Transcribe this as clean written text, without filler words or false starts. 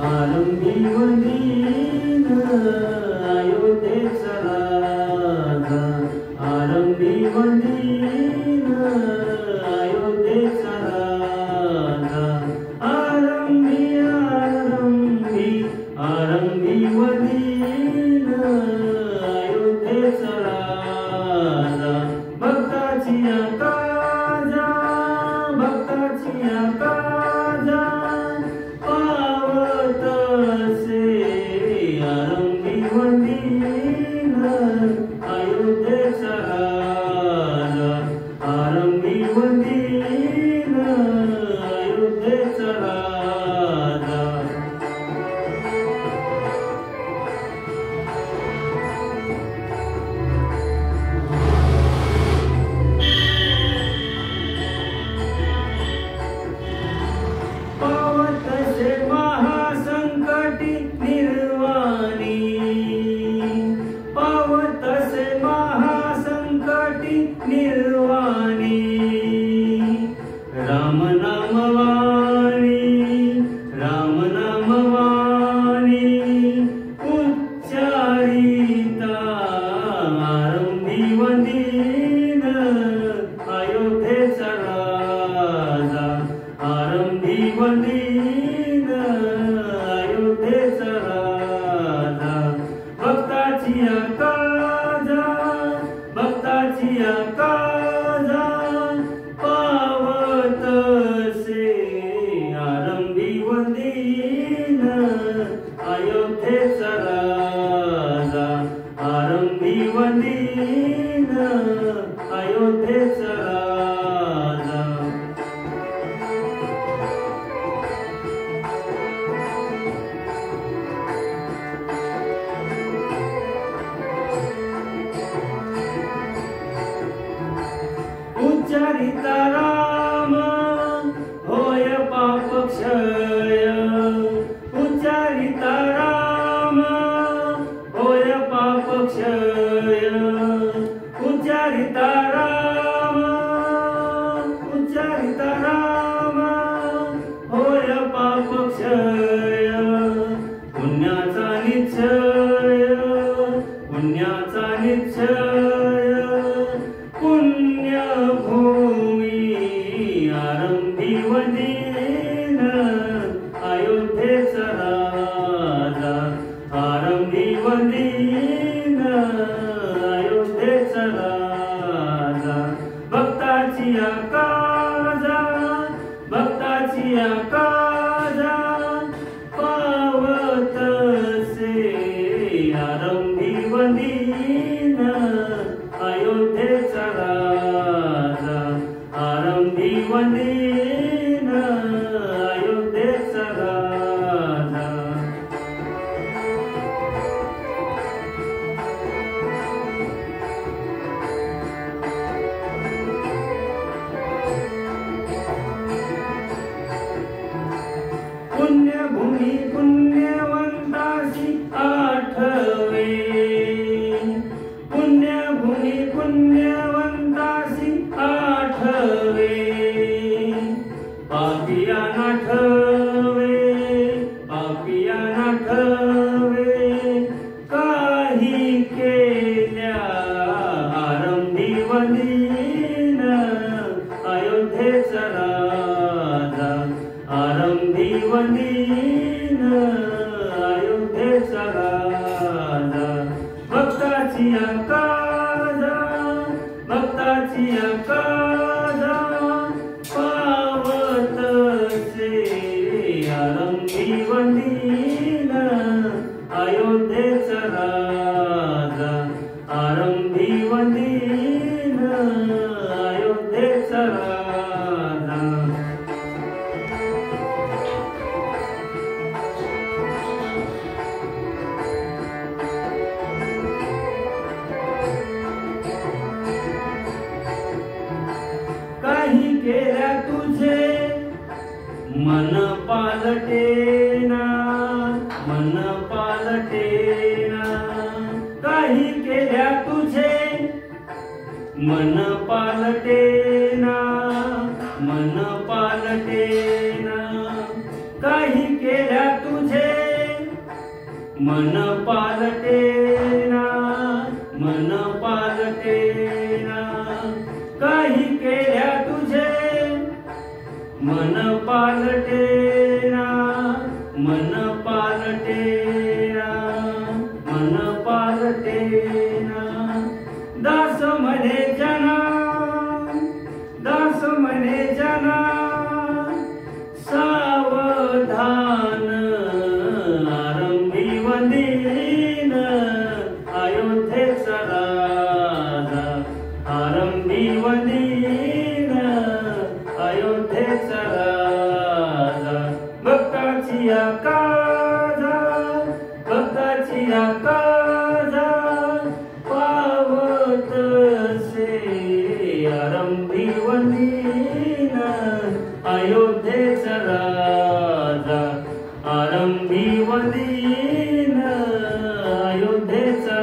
आरंभी वंदीन अयोध्येचा राजा, आरंभी वंदीन अयोध्येचा राजा, आरंभी आरंभी आरंभी वंदीन अयोध्येचा राजा, भक्ताची काजा, भक्ताची काजा पावत से, आरंभी वंदीन अयोध्येचा राजा, आरंभी वंदीन अयोध्येचा राजा. पावत से महासंकटी निर्वाणी, पावत से महासंकटी निर्वाणी, राम नाम वाणी, राम नाम वाणी उच्चारिता, आरंभी वंदीन अयोध्येचा राजा, आरंभी वंदीन अयोध्येचा राजा, भक्ताची काजा, भक्ताची काजा पावत से, आरंभी वंदीन अयोध्येचा राजा, आरंभी वंदीन अयोध्येचा राजा. उच्चारिता राम होय पाप क्षय, उच्चारिता राम होय पाप क्षय, उच्चारिता राम, उच्चारिता राम होय पाप क्षय, पुण्याचा निश्चय, पुण्याचा निश्चय पुण्यभूमी, आरंभी वंदीन अयोध्येचा राजा, आरंभी वंदीन अयोध्येचा राजा, भक्ताची काजा, भक्ताची काजा पावत से, आरंभी वंदीन अयोध्येचा राजा, आरंभी वंदीन अयोध्येचा राजा. पुण्यभूमी पुण्यवंतासी आठवे, पुण्यभूमी पुण्यवंतासी आठवे, पापिया नाठवे, पापिया नाठवे काही केल्या, आरंभी वंदीन अयोध्येचा राजा, आरंभी वंदीन अयोध्येचा राजा, भक्ताची काजा, भक्ताची काजा पावत से, आरंभी वंदीन अयोध्येचा राजा, आरंभी वंदीन अयोध्येचा राजा. काही केल्या तुझे मन पालटेना, मन पालटेना, काही केल्या तुझे मन पालटेना, मन पालटे मन पालटेना, मन पालटेना, काही केल्या तुझे मन पालटेना, मन पालटेना, मन पालटेना. दास म्हणे जना, दास म्हणे जना, सावधान आरंभी वंदीन अयोध्येचा राजा, आरंभी वंदीन अयोध्येचा राजा. भक्ताची काजा, भक्ताची काजा पावत से आरंभी वंदीन अयोध्येचा राजा, आरंभी वंदीन अयोध्येचा